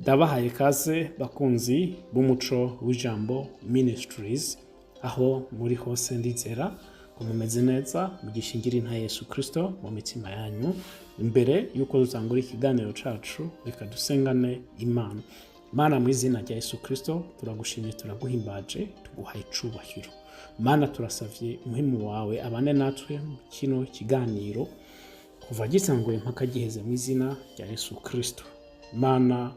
Ndabahaye kaze bakunzi b'umuco w'ijambo Ministries aho muri hose ndizera ko mumeze neza mugishingira inta Yesu Kristo mu mitima yanyu. Imbere yuko dutangura ikiganiro cacu reka dusengane Imana. Mana mu izina rya Yesu Kristo turagushimye turaguhimbaje tuguhaye icubahiro. Mana turasavye umuhimu wawe abane natwe mu kino kiganiro kuva gisanguye mpaka giheze mu izina rya Yesu Kristo. Mana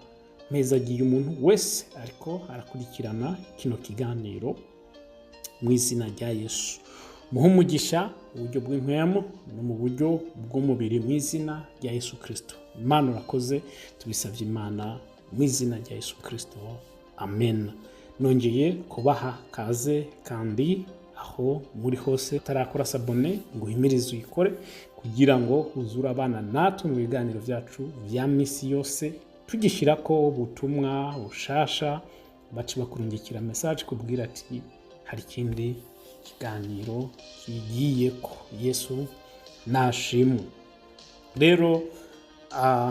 mezagiye umuntu wese ariko arakurikirana kino kiganiro mu izina rya Yesu. Muhumugisha uburyo bw'impwemu no mu buryo bw'umubiri mu izina rya Yesu Kristo. Imana urakoze tubisavye Imana mu izina rya Yesu Kristo. Amen. Nongeye kubaha kaze kandi aho muri hose tarakora sabone ngo himirize uyikore kugira ngo uzura abana natwe mu biganiro vyacu vya misi yose tugishirako ubutumwa bushasha baci bakurungikira message kubwira ati hari ikindi kiganiro kigiyeko. Yesu nashimwe. Rero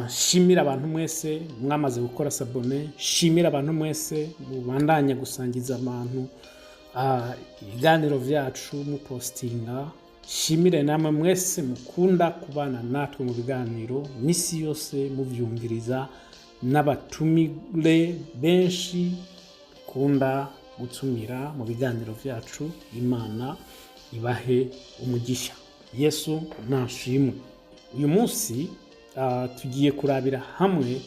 shimira abantu mwese mwamaze gukora sabone, shimira abantu mwese mubandanya gusangiza abantu ibiganiro vyacu mu postinga, shimire namwe mwese mukunda kubana natwe mu biganiro misi yose muvyumviriza, n'abatumire benshi kunda gutumira mu biganiro vyacu. Imana ibahe umugisha. Yesu nashimwe. Uyu munsi tugiye kurabira hamwe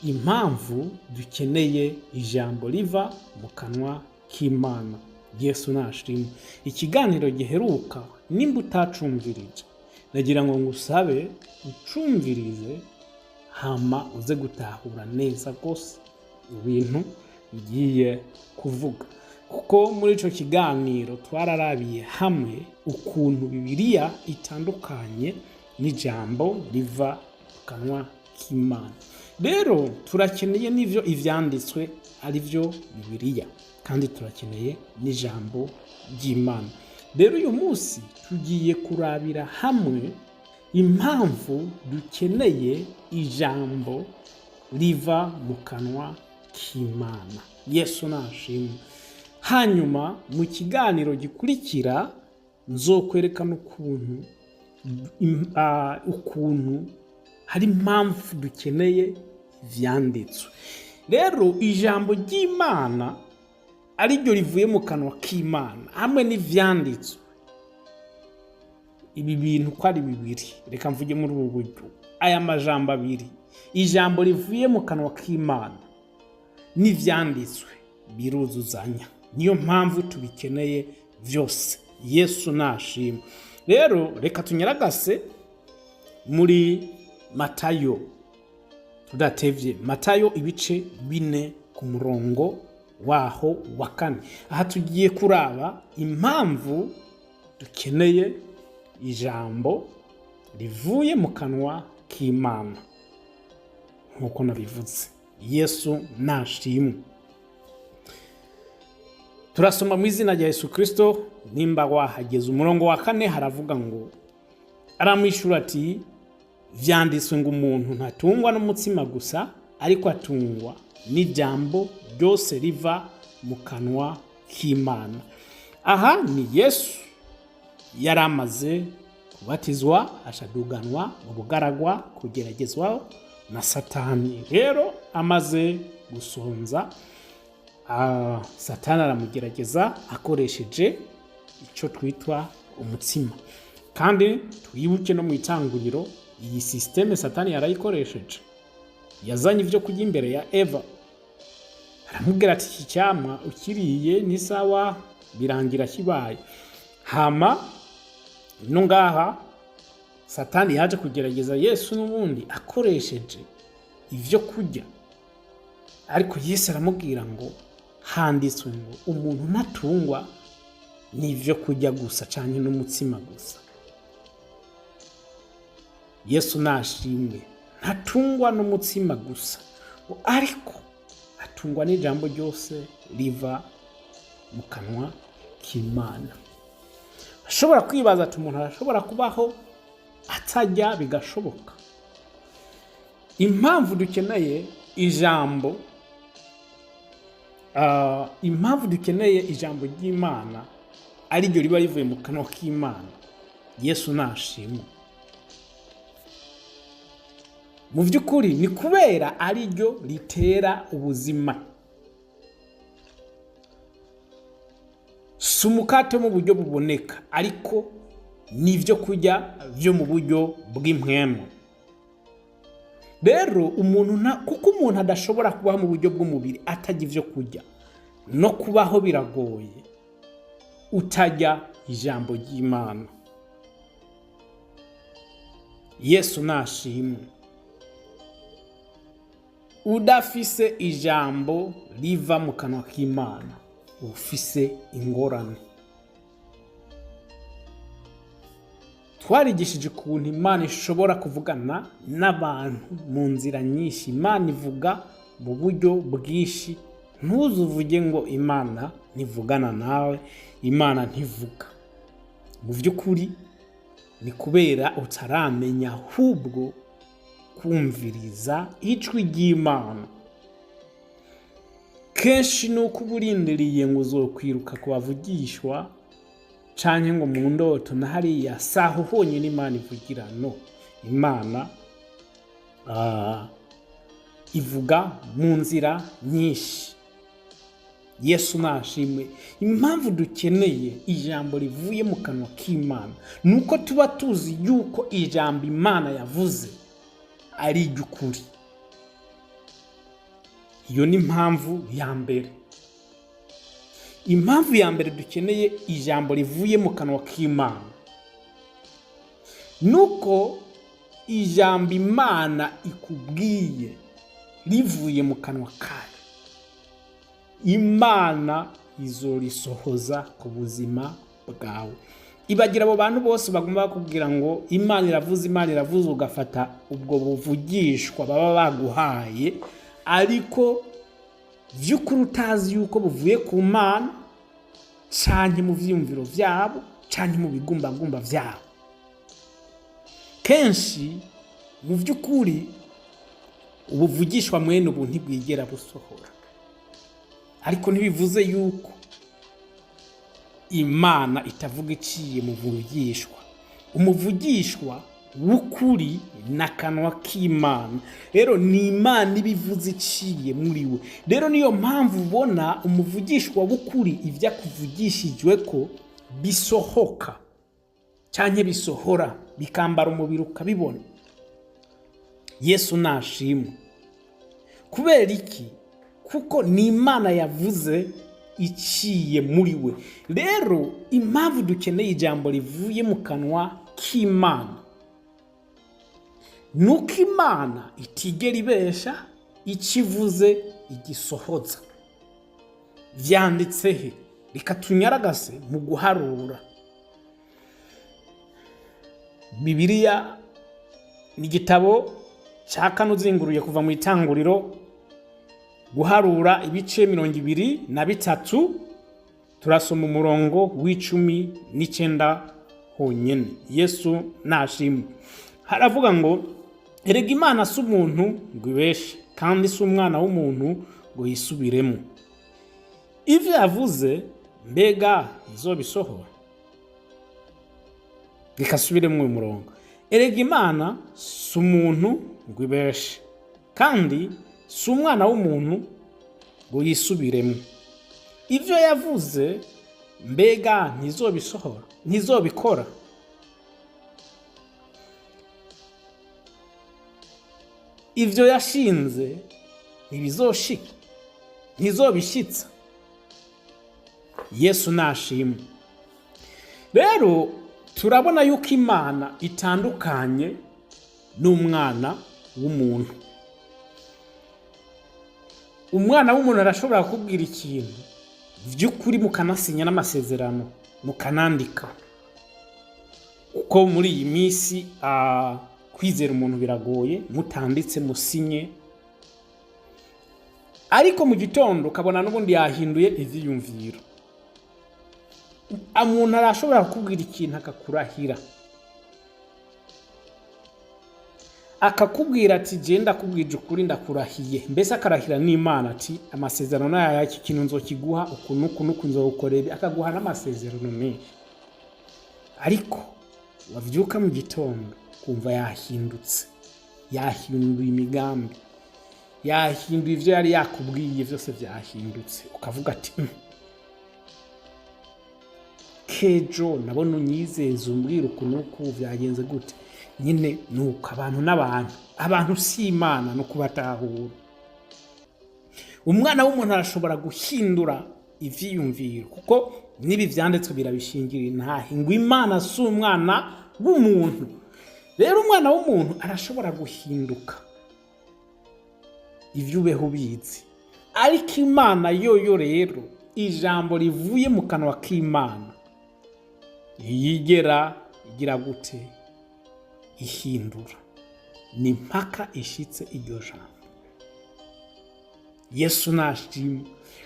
impamvu dukeneye ijambo riva mu kanwa k'Imana. Yesu nashimwe. Ikiganiro giheruka nimba utacumvirije nagira ngo ngusabe ucumvirize hama uze gutahura neza gose ibintu bigiye kuvuga, kuko muri ico kiganiro twararabiye hamwe ukuntu Bibiliya itandukanye n'ijambo riva mu kanwa k'Imana. Rero turakeneye n'ivyo ivyanditswe ari vyo Bibiliya kandi turakeneye n'ijambo ry'Imana. Rero uyu munsi tugiye kurabira hamwe impamvu dukeneye ijambo riva mu kanwa k'Imana. Yesu nashimwe. Hanyuma mu kiganiro gikurikira nzokwerekana ukuntu hari impamvu dukeneye ivyanditswe. Rero ijambo ry'Imana ari ryo rivuye mu kanwa k'Imana hamwe n'ivyanditswe, ibi bintu ko ari bibiri, reka mvuge muri ubu buryo, aya majambo abiri, ijambo rivuye mu kanwa k'Imana n'ivyanditswe biruzuzanya. Niyo mpamvu tubikeneye vyose. Yesu nashimwe. Rero reka tunyaragase muri Matayo tudatevye. Matayo ibice 4 ku murongo waho wa 4. Aha tugiye kuraba impamvu dukeneye ijambo rivuye mu kanwa k'Imana nkuko nabivuze. Yesu nashimwe. Turasoma mu izina rya Yesu Kristo. Nimba wahageze umurongo wa 4 haravuga ngo aramwishura ati vyanditswe ngo umuntu ntatungwa n'umutsima gusa ariko atungwa n'ijambo ryose riva mu kanwa k'Imana. Aha ni Yesu yaramaze kubatizwa ashaduganwa mu bugaragwa kugeragezwa na Satani. Rero amaze gusonza Satani aramugerageza akoresheje ico twitwa umutsima. Kandi twibuke no mu itanguriro iyi systeme Satani yarayikoresheje. Yazanye ivyo kurya imbere ya Eva, aramubwira ati iki cyamwa ukiriye ni sawa birangira kibaye. Hama no ngaha Satani yaje kugerageza Yesu n'ubundi akoresheje ivyo kurya, ariko Yesu aramubwira ngo handitswe ngo umuntu ntatungwa n'ivyo kurya gusa canke n'umutsima gusa. Yesu nashimwe. Ntatungwa n'umutsima gusa ariko atungwa n'ijambo ryose riva mu kanwa k'Imana. Ashobora kwibaza ati umuntu arashobora kubaho atajya bigashoboka. Impamvu dukeneye ijambo impamvu dukeneye ijambo ry'Imana ari ryo riba rivuye mu kanwa k'Imana, Yesu nashimwe. Mu by'ukuri ni kubera ari ryo ritera ubuzima. Si umukate mu buryo buboneka, ariko ni ibyo kurya byo mu buryo bw'impwemu. Rero kuko umuntu adashobora kubaho mu buryo bw'umubiri atajya ibyo kurya, no kubaho biragoye utajya ijambo ry'Imana. Yesu nashimwe. Udafise ijambo riva mu kanwa k'Imana ufise ingorane. Twarigishije ukuntu Imana ishobora kuvugana n'abantu mu nzira nyinshi. Imana ivuga mu buryo bwinshi. Ntuzuvuge ngo Imana ntivugana nawe, Imana ntivuga. Mu by'ukuri ni kubera utaramenya ahubwo kumviriza ijwi ry'Imana. Kenshi nuko uburindiriye ngo uzokwiruka kubavugishwa canke ngo mu ndoto na hariya saho honyine Imana ivugira. No, Imana ivuga mu nzira nyinshi. Yesu nashimwe. Impamvu dukeneye ijambo rivuye mu kanwa k'Imana nuko tuba tuzi yuko ijambo Imana yavuze ari iry'ukuri. Iyo ni impamvu ya mbere. Impamvu ya mbere dukeneye ijambo rivuye mu kanwa k'Imana nuko ijambo Imana ikubwiye rivuye mu kanwa kayo, Imana izorisohoza ku buzima bwawe. Ibagira abo bantu bose bagomba bakubwira ngo Imana iravuze, ugafata ubwo buvugishwa baba baguhaye, ariko by'ukuri utazi yuko buvuye ku Mana canke mu vyumviro vyabo canke mu bigumbagumba vyabo. Kenshi mu by'ukuri ubuvugishwa mwene ubu ntibwigera busohora, ariko ntibivuze yuko Imana itavuga iciye mu vugishwa. Umuvugishwa w'ukuri n'akanwa k'Imana. Rero ni Imana ibivuze iciye muri we. Rero niyo mpamvu ubona umuvugishwa w'ukuri ivya kuvugishijwe ko bisohoka canke bisohora bikambara umubiri ukabibona. Yesu nashimwe. Kubera iki? Kuko ni Imana yavuze iciye muri we. Rero impamvu dukeneye ijambo rivuye mu kanwa k'Imana nuko Imana itigera ibesha, ikivuze igisohoza. Vyanditse he? Reka tunyaragase mu guharura. Bibiliya ni igitabo cakanuzinguruye kuva mu itanguriro guharura ibice 23, turasoma umurongo w'19 honyene. Yesu nashimwe. Haravuga ngo erega Imana si umuntu ngo ibeshe, kandi si umwana w'umuntu ngo yisubiremo. Ivyo yavuze mbega izobisohora? Bikasubiremo uyu murongo. Erega Imana si umuntu ngo ibeshe, kandi si umwana w'umuntu ngo yisubiremo. Ivyo yavuze mbega ntizobisohora, ntizobikora? Ivyo yashinze ntibizoshika, ntizobishitsa. Yesu nashimwe. Rero turabona yuko Imana itandukanye n'umwana w'umuntu. Umwana w'umuntu arashobora kukubwira ikintu vy'ukuri mukanasinya n'amasezerano mukanandika, uko muri iyi minsi kwizera umuntu biragoye mutanditse musinye, ariko mu gitondo ukabona n'ubundi yahinduye ivyiyumviro. Umuntu arashobora kukubwira ikintu akakurahira, akakubwira ati je ndakubwije ukuri ndakurahiye, mbese akarahira n'Imana ati amasezerano n'aya iki kintu nzokiguha uku nuku nzogukorera, akaguha n'amasezerano menshi. Ariko wavyuka mu gitondo kumva yahindutse, yahinduye imigambi, yahinduye ivyo yari yakubwiye vyose vyahindutse, ukavuga ati kejo nabona unyizeza umbwira uku nuku vyagenze gute. Nyine nuko abantu si Imana no kubatahura. Umwana w'umuntu arashobora guhindura ivyiyumviro, kuko nibi vyanditswe birabishingira intahe ngo Imana si umwana w'umuntu. Rero umwana w'umuntu arashobora guhinduka ivyo ubeho ubizi, ariko Imana yoyo rero ijambo rivuye mu kanwa k'Imana yigera igira gute ihindura, ni mpaka ishitse iryo jambo. Yesu nashimwe.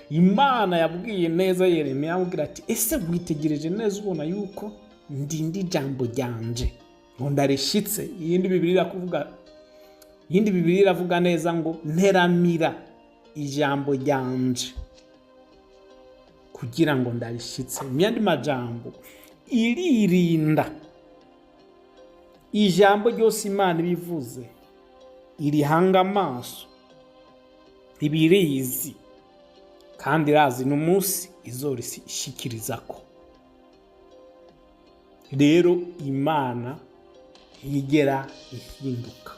Imana yabwiye neza Yeremiya amubwira ati ese witegereje neza ubona yuko ndindi jambo ryanje ngo ndarishitse. Iyindi Bibiliya iravuga neza ngo nteramira ijambo ryanje kugira ngo ndarishitse. Mu yandi majambo iririnda ijambo ryose Imana ibivuze, irihanga amaso, ibirizi kandi irazi n'umunsi izorishikirizako. Rero Imana yigera ihinduka.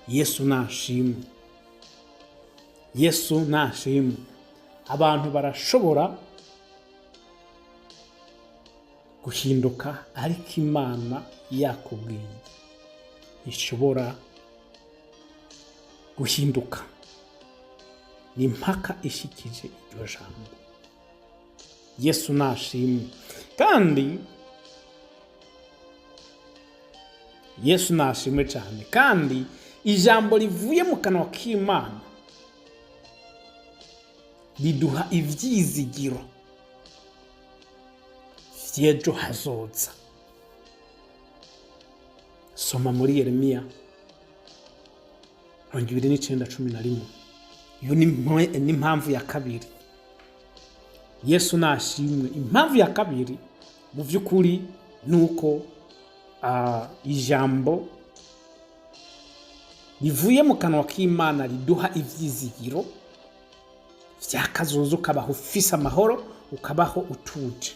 Yesu nashimwe. Yesu nashimwe. Abantu barashobora guhinduka, ariko Imana yakubwiye ishobora guhinduka, ni mpaka ishikije iryo jambo. Yesu nashimwe. Kandi Yesu nashimwe cyane. Kandi ijambo rivuye mu kanwa k'Imana riduha ivyizigiro vy'ejo hazoza. Soma muri Yeremiya 29:11. Iyo ni impamvu ya kabiri. Yesu nashimwe. Impamvu ya kabiri mu vy'ukuri nuko ijambo rivuye mu kanwa k'Imana riduha ivyizigiro vy'akazoza, ukabaho ufise amahoro, ukabaho utuje.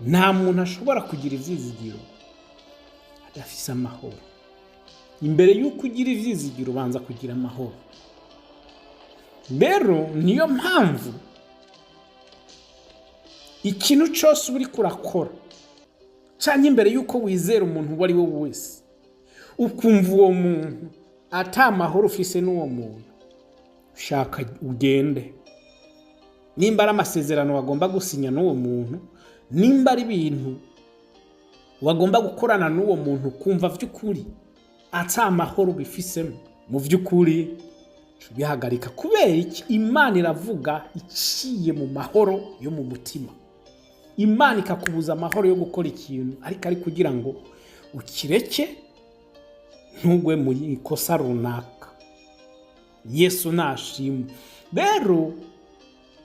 Nta muntu ashobora kugira ivyizigiro adafise amahoro. Imbere y'uko ugira ivyizigiro ubanza kugira amahoro. Rero niyo mpamvu ikintu cyose uri kurakora, canke imbere y'uko wizera umuntu uwo ari we wese, ukumva uwo muntu ata mahoro ufise n'uwo muntu, shaka ugende. Nimba ari amasezerano wagomba gusinya n'uwo muntu, nimba ari ibintu wagomba gukorana n'uwo muntu, kumva vy'ukuri ata mahoro bifisemo, mu vy'ukuri bihagarika. Kubera iki? Imana iravuga iciye mu mahoro yo mu mutima. Imana ikakubuza amahoro yo gukora ikintu, ariko ari kugira ngo ukireke ntugwe mu ikosa runaka. Yesu nashimwe. Rero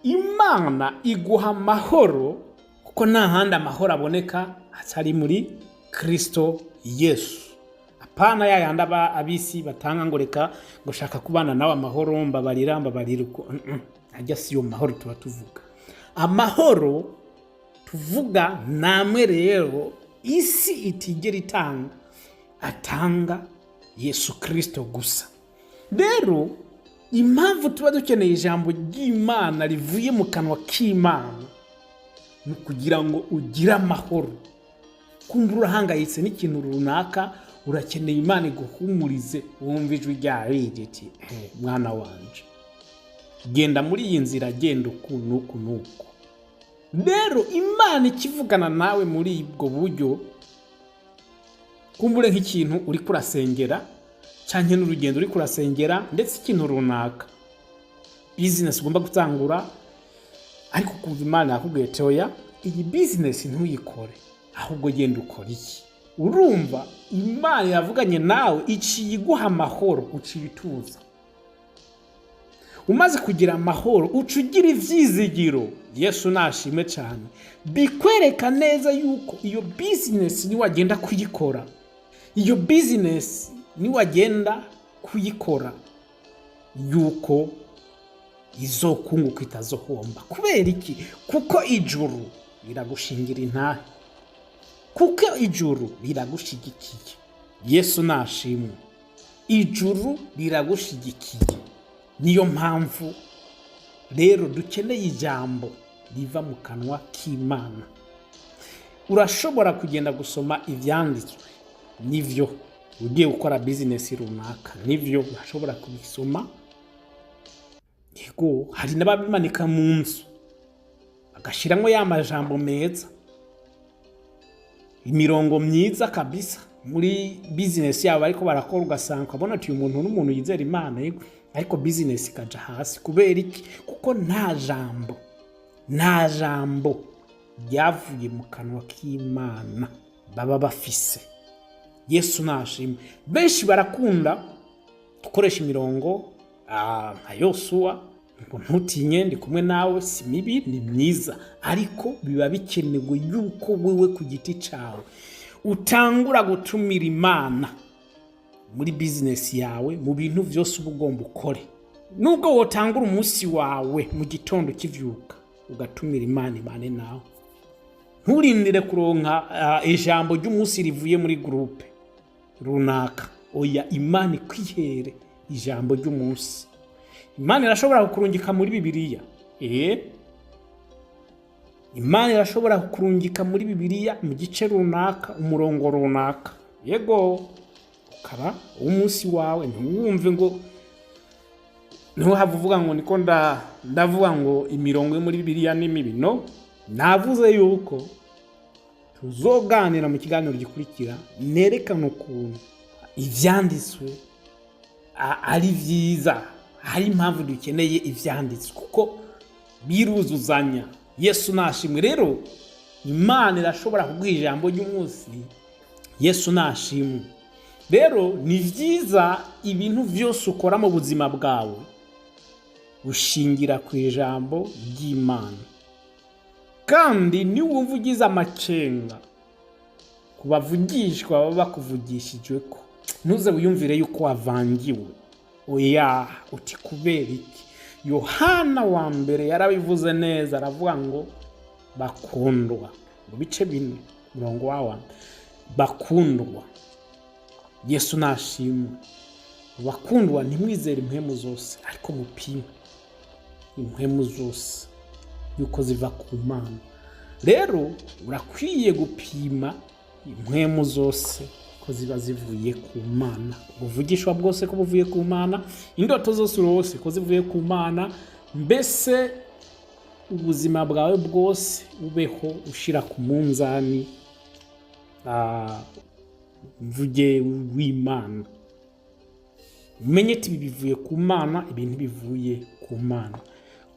Imana iguha amahoro, kuko nta handi amahoro aboneka atari muri Kristo Yesu. Apana yayandi abisi batanga ngo reka ngo shaka kubana nawe amahoro, mbabarira uko ajya si yo mahoro tuba tuvuga. Amahoro tuvuga namwe rero isi itigera itanga, atanga Yesu Kristo gusa. Rero impamvu tuba dukeneye ijambo ry'Imana rivuye mu kanwa k'Imana ni kugira ngo ugire amahoro. Kumva urahangayitse n'ikintu runaka, urakeneye Imana iguhumurize, wumva ijwi ryayo riti mwana wanje, genda muri iyi nzira, genda uku nuku nuku. Rero Imana ikivugana nawe muri ubwo buryo, kumbure nk'ikintu uri kurasengera, canke n'urugendo uri kurasengera, ndetse ikintu runaka, business ugomba gutangura, ariko kumva Imana yakubwiye toya iyi business ntuyikore, ahubwo genda ukora iki. urumva Imana yavuganye nawe iciye iguha amahoro, uciye ituza. Umaze kugira amahoro uca ugira ivyizigiro. Yesu nashime cyane, bikwereka neza yuko iyo business ni wagenda kuyikora, iyo business ni wagenda kuyikora yuko izokunguka itazohomba. Kubera iki? Kuko ijuru riragushingira intahe, kuko ijuru riragushigikiye. Yesu nashimwe, ijuru riragushigikiye. Niyo mpamvu rero dukeneye ijambo riva mu kanwa k'Imana. Urashobora kugenda gusoma ivyanditswe, nivyo ugiye gukora business runaka, nivyo urashobora kubisoma. Yego, hari n'ababimanika mu nzu bagashiramo ya majambo meza, imirongo myiza kabisa muri business yabo, ariko barakora ugasanga ukabona ati uyu muntu n'umuntu yizera Imana, yego, ariko business ikaja hasi. Kubera iki? Kuko nta jambo ryavuye mu kanwa k'Imana baba bafise. Yesu nashimwe. Benshi barakunda gukoresha imirongo nka Yosuwa, ngo ntutinye ndi kumwe nawe, si mibi ni myiza, ariko biba bikenewe yuko wewe ku giti cawe utangura gutumira Imana muri business yawe, mu bintu vyose uba ugomba ukore. Nubwo wotangura umunsi wawe mu gitondo kivyuka ugatumira Imana ibane nawe, nturindire kuronka ijambo ry'umunsi rivuye muri groupe runaka. Oya, Imana ikwihere ijambo ry'umunsi. Imana irashobora kukurungika muri Bibiliya. Imana irashobora kukurungika muri Bibiliya mu gice runaka, umurongo runaka. Yego, ukaba umunsi wawe ntiwumve ngo ntuhavuga ngo niko ndavuga ngo imirongo yo muri Bibiliya ni mibi. No, navuze yuko tuzoganira mu kiganiro gikurikira, nerekana ukuntu ivyanditswe ari vyiza, hari impamvu dukeneye ivyanditswe kuko biruzuzanya. Yesu nashimwe. Rero Imana irashobora kuguha ijambo ry'umunsi. Yesu nashimwe. Rero ni vyiza ibintu vyose ukora mu buzima bwawe ushingira ku ijambo ry'Imana. Kandi ni wumva ugize amacenga kubavugishwa baba bakuvugishijwe ko, ntuze wiyumvire yuko wavangiwe. Oya, uti kubera iki? Yohana wa mbere yarabivuze neza, aravuga ngo bakundwa, mu bice 4 murongo wa bakundwa. Yesu nashimwe. Bakundwa, ntimwizere impwemu zose, ariko mupime impwemu zose yuko ziva ku Mana. Rero urakwiye gupima impwemu zose ko ziba zivuye ku Mana, ubuvugishwa bwose ko buvuye ku Mana, indoto zose urose ko zivuye ku Mana. Mbese ubuzima bwawe bwose ubeho ushira ku munzani mvuge w'Imana. Umenye ati bivuye ku Mana, ibintu bivuye ku Mana,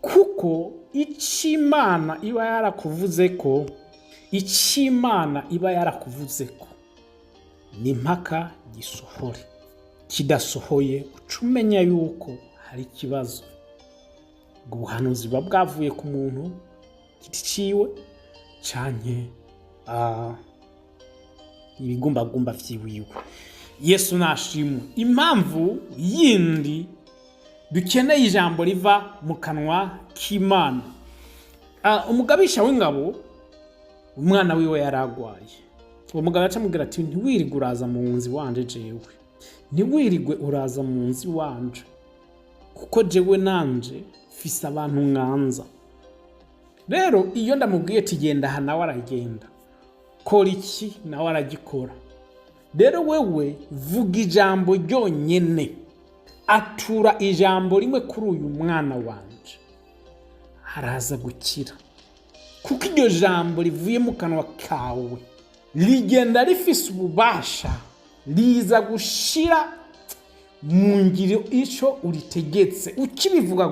kuko Imana iba yarakuvuze ko, Imana iba yarakuvuze ko ni mpaka gisohore. Kidasohoye ucumenya yuko hari ikibazo. Ubuhanuzi buba bwavuye ku muntu giti ciwe canke ibigumbagumba vyiwiwe. Yesu nashimwe. Impamvu yindi dukeneye ijambo riva mu kanwa k'Imana. Umugabisha w'ingabo, umwana wiwe yaragwaye. Uwo mugabo acamubwira ati ntiwirigwe uraza mu nzi wanje jewe, ntiwirigwe uraza mu nzi wanje, kuko jewe nanje fise abantu nganza. Rero iyo ndamubwiye ati genda aha, nawe aragenda. Kora iki, nawe aragikora. Rero wewe vuga ijambo ryonyene, atura ijambo rimwe kuri uyu mwana wanje, araza gukira. Kuko iryo jambo rivuye mu kanwa kawe rigenda rifise ububasha, riza gushira mu ngiro ico uritegetse. Ukibivuga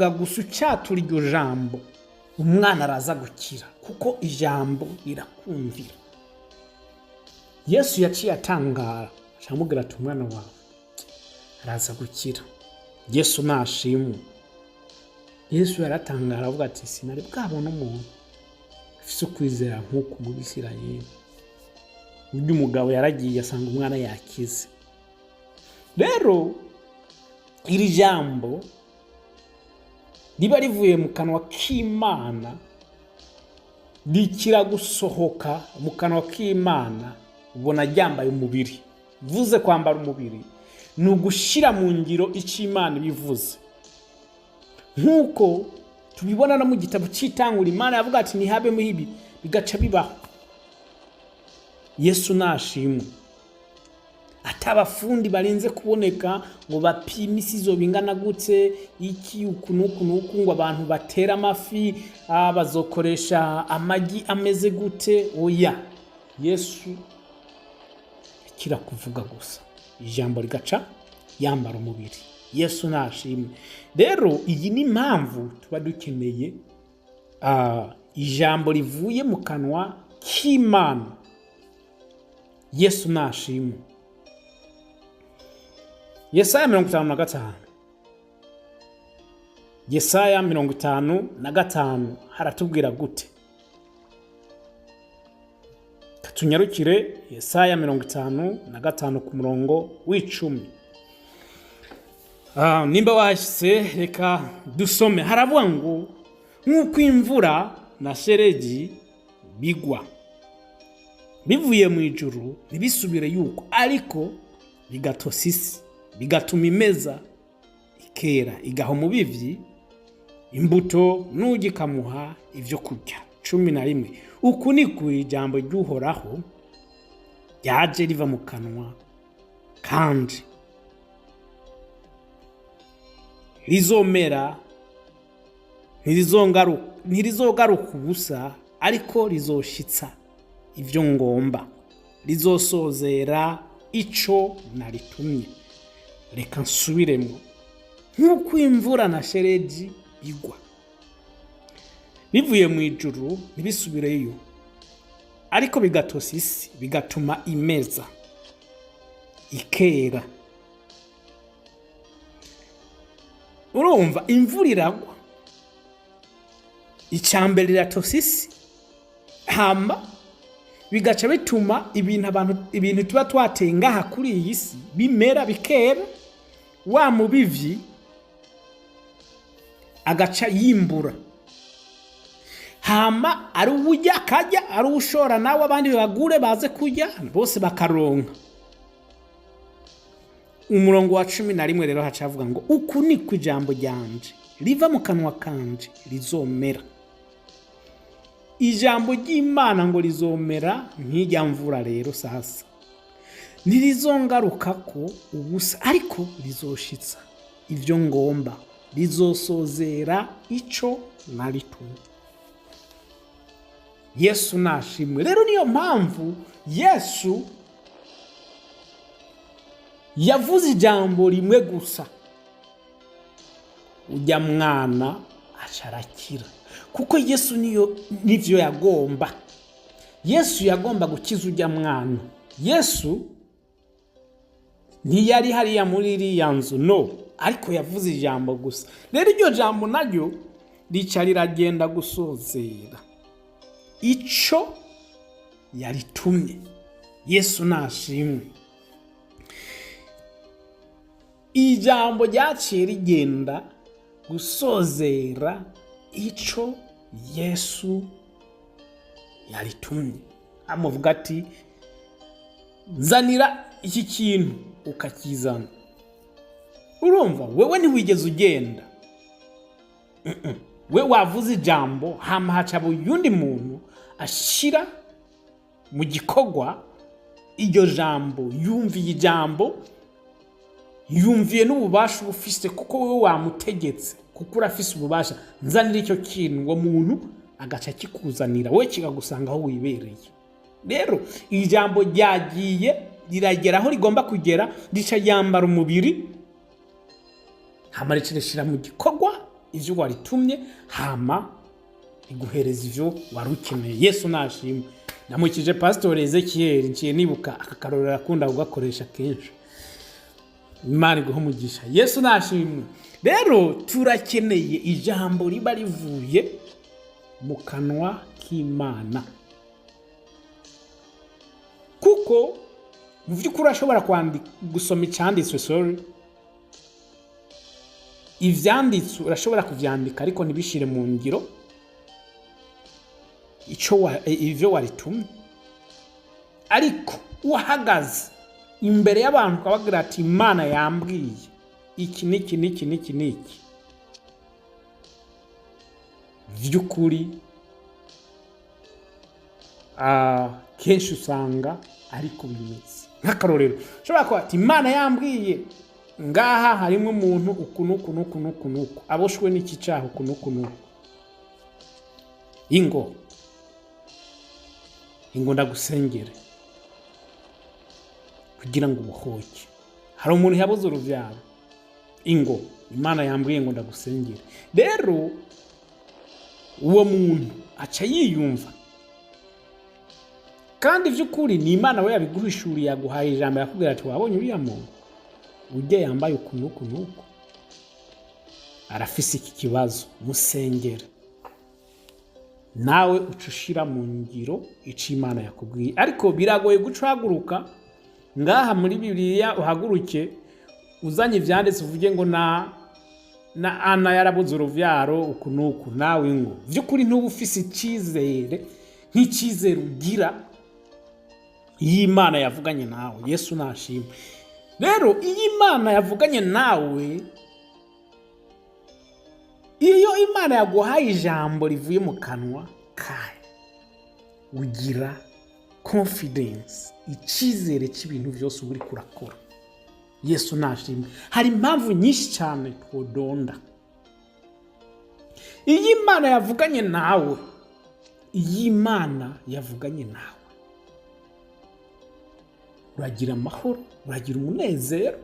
gusa ucatura iryo jambo, umwana araza gukira, kuko ijambo rirakumvira. Yesu yaciye atangara aramubwira ati umwana wawe araza gukira. Yesu nashimwe. Yesu yaratangara avuga ati sinari bwabona umuntu afise ukwizera nk'uku mu Bisirayeli. Uyu mugabo yaragiye asanga umwana yakize. Rero iri jambo riba rivuye mu kanwa k'Imana rikira gusohoka mu kanwa k'Imana, ubona ryambaye umubiri. Vuze kwambara umubiri ni ugushira mu ngiro icyo Imana bivuze, nk'uko tubibona no mu gitabo cy'Itanguriro. Imana yavuga ati ntihabemo ibi, bigaca bibaho. Yesu nashimwe. Atabafundi barenze kuboneka ngo bapime isi zo bingana gute, iki uku nuku ngo abantu batera amafi bazokoresha amagi ameze gute. Oya, Yesu kira kuvuga gusa, ijambo rigaca yambara umubiri. Yesu nashimwe. Rero iyi ni impamvu tuba dukeneye ijambo rivuye mu kanwa k'Imana. Yesu nashimwe. Yesaya 55. Yesaya 55 haratubwira gute? Katunyarukire Yesaya 55 ku murongo w'10. Nimba washyize reka dusome. Haravuga ngo nk'uko imvura na sheregi bigwa bivuye mu ijuru ntibisubire yuko, ariko bigatosa isi, bigatuma imeza ikera, igaha umubivyi imbuto n'ugikamuha ivyo kurya. 11. Uku ni ku ijambo ry'Uhoraho ryaje riva mu kanwa kandi rizomera, ntirizogaruka ubusa, ariko rizoshitsa ivyo ngomba, rizosozera ico naritumye. Reka nsubiremo. Nk'uko imvura na sheregi bigwa bivuye mu ijuru ntibisubireyo, ariko bigatosa isi, bigatuma imeza ikera. Urumva, imvura iragwa, icambere riratosa isi, hamba bigaca bituma ibintu tuba twateye ngaha kuri iyi si bimera bikera. Wa mubivyi agaca yimbura, hama ari uwurya akarya, ari ushora nawe abandi bagure baze kurya, bose bakaronka. Umurongo wa 11 rero hacavuga ngo uku ni ku ijambo ryanje riva mu kanwa kanje rizomera. Ijambo ry'Imana ngo rizomera nk'ijya mvura. Rero sasa ntirizongaruka ko ubusa, ariko rizoshitsa ivyo ngomba, rizosozera ico naritumye. Yesu nashimwe. Rero niyo mpamvu Yesu yavuze ijambo rimwe gusa, ujya mwana acarakira, kuko Yesu nivyo yagomba. Yesu yagomba gukiza ujya mwana. Yesu ntiyari hariya muri iriya nzu, no, ariko yavuze ijambo gusa. Rero iryo jambo naryo rica riragenda gusozera ico yaritumye. Yesu nashimwe. Ijambo ryaciye rigenda gusozera ico Yesu yaritumye. Amuvuga ati nzanira iki kintu, ukakizana. Urumva, wewe ntiwigeze ugenda, we wavuze ijambo, hama hacaba uyundi muntu ashira mu gikorwa iryo jambo. Yumviye ijambo, yumviye n'ububasha ufise, kuko wewe wamutegetse, kuko urafise ububasha. Nzanira icyo kintu, ngo muntu agaca kikuzanira, we kikagusanga aho wibereye. Rero ijambo ryagiye riragera aho rigomba kugera, rica yambara umubiri, hama rishira mu gikorwa ivyo waritumye, hama iguhereza ivyo wari ukeneye. Yesu nashimwe. namukije Pastor Ezekiel nciye nibuka akakarorera akunda kugakoresha kenshi. Imana iguhe umugisha. Yesu nashimwe. Rero turakeneye ijambo riba rivuye mu kanwa k'Imana, kuko mu by'ukuri ashobora gusoma icyanditswe ivyanditswe urashobora kuvyandika ariko ntibishire mu ngiro ivyo waritumye. Ariko wahagaze imbere y'abantu ukabagira ati Imana yambwiye iki niki vy'ukuri, kenshi usanga ariko bimeze. Nk'akarorero ushobora kuba ati Imana yambwiye ngaha harimo umuntu uku aboshwe n'iki cyaha uku. Ingo ndagusengere kugira ngo ubuhoke. Hari umuntu yabuze uruvyaro, ingo Imana yambwiye ngo ndagusengere. Rero uwo muntu aca yiyumva, kandi vy'ukuri ni Imana we yabiguhishuriye, yaguhaye ijambo yakubwira ati wabonye uriya muntu ujye yambaye uku arafise iki kibazo, musengere. Nawe ucushira mu ngiro ico Imana yakubwiye. Ariko biragoye gucaguruka ngaha muri Bibiliya uhaguruke uzanye ivyanditse uvuge ngo na Ana yarabuze uruvyaro uku nawe ngo vy'ukuri ntuba ufise icizere nk'icizere ugira iyi Imana yavuganye nawe. Yesu nashimwe. Rero iyi Imana yavuganye nawe, iyo Imana yaguhaye ijambo rivuye mu kanwa kayo, ugira confidence, icizere cy'ibintu byose uri kurakora. Yesu nashimwe. Hari impamvu nyinshi cyane twodonda. Iyi Imana yavuganye nawe, iyi Imana yavuganye nawe, uragira amahoro, uragira umunezero,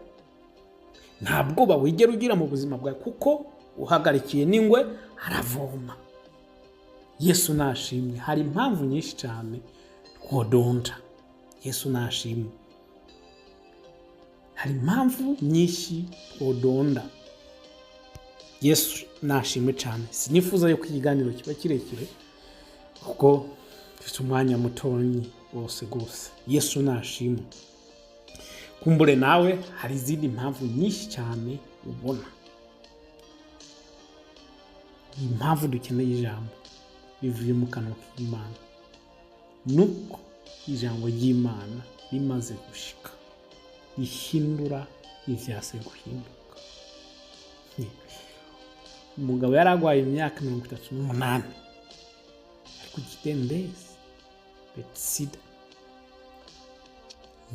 nta bwoba wigera ugira mu buzima bwawe, kuko uhagarikiye n'ingwe aravoma. Yesu nashimwe. Hari impamvu nyinshi cyane twodonda. Yesu nashimwe. Hari impamvu nyinshi twodonda. Yesu nashimwe cyane. Sinifuza yuko ikiganiro kiba kirekire kuko mfite umwanya mutonyi wose gose. Yesu nashimwe. Kumbure nawe hari izindi mpamvu nyinshi cyane ubona. Impamvu dukeneye ijambo bivuye mu kanwa k'Imana nuko ijambo ry'Imana rimaze gushika rihindura ivyase guhinduka. Umugabo yaragwaye imyaka 38 ariko gitendezi Betsida.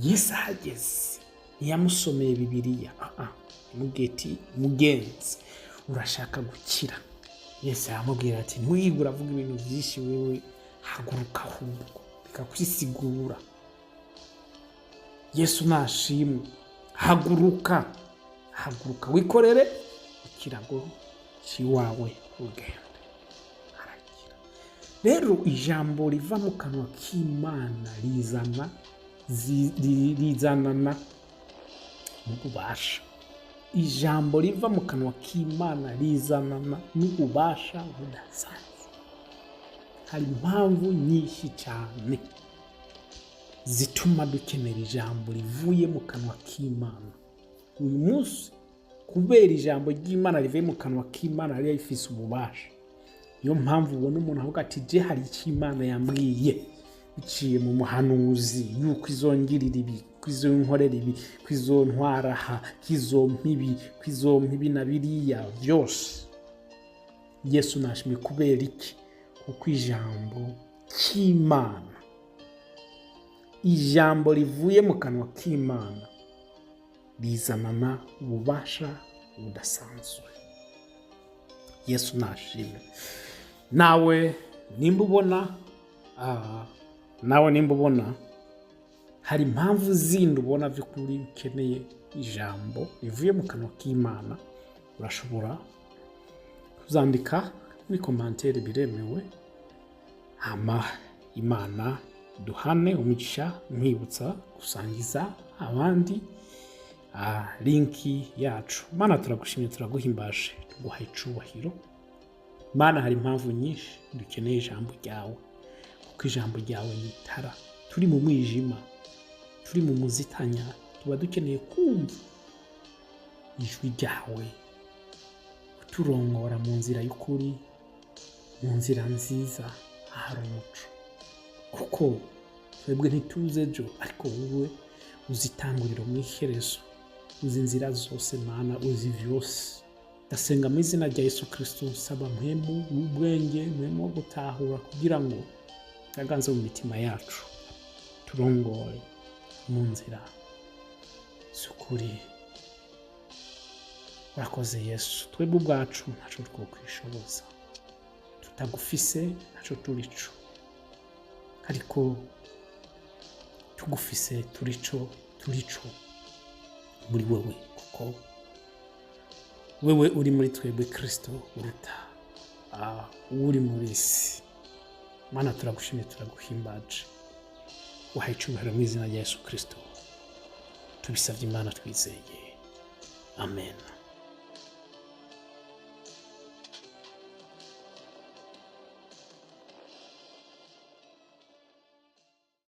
Yesu ahageze ntiyamusomeye Bibiliya, mugeti mugenzi urashaka gukira. Yesu aramubwira ati ntuyibe uravuga ibintu byinshi, wewe haguruka ahubwo bikakwisigura. Yesu nashimwe. Haguruka wikorere ikirago ciwawe ugende. Aragira. Rero ijambo riva mu kanwa k'Imana rizanana n'ububasha. Ijambo riva mu kanwa k'Imana rizanana n'ububasha budasanzwe. Hari impamvu nyinshi cyane zituma dukenera ijambo rivuye mu kanwa k'Imana. Uyu munsi kubera ijambo ry'Imana rivuye mu kanwa k'Imana riba rifise ububasha, niyo mpamvu ubona umuntu avuga ati je hari icyo Imana yambwiye biciye mu muhanuzi yuko izongirira ibi, kwizonkorera ibi, kwizontwaraha, kwizompibi na biriya byose. Yesu nashimye. Kubera iki? Kuko ijambo k'Imana, ijambo rivuye mu kanwa k'Imana rizanana ububasha budasanzwe. Yesu nashimye. Nawe nimba ubona hari impamvu zindi ubona by'ukuri ukeneye ijambo rivuye mu kanwa k'Imana, urashobora kuzandika muri commentaire, biremewe. Imana duhane umugisha nkwibutsa gusangiza abandi linki yacu. Mana turagushimye, turaguhimbaje, tuguhaye icubahiro. Mana hari impamvu nyinshi dukeneye ijambo ryawe, kuko ijambo ryawe ni itara. Turi mu mwijima, turi mu muzitanya, tuba dukeneye kumva ijwi ryawe uturongora mu nzira y'ukuri, mu nzira nziza ahari umuco, kuko twebwe ntituzi ejo, ariko wowe uzi itanguriro mu iherezo, uzi inzira zose Mana, uzi vyose. Ndasenga mu izina rya Yesu Kristo, nsaba mpemu w'ubwenge, mpemu wo gutahura, kugira ngo aganze mu mitima yacu, turongore mu nzira z'ukuri. Urakoze Yesu, twebwe ubwacu ntaco twokwishoboza, tutagufise ntaco turico, ariko tugufise turico muri wewe, kuko wewe uri muri twebwe Kristo uruta uri muri isi. Mana turagushimye, turaguhimbaje, uhaye icubahiro mu izina rya Yesu Kristo tubisavye Imana twizeye, amen.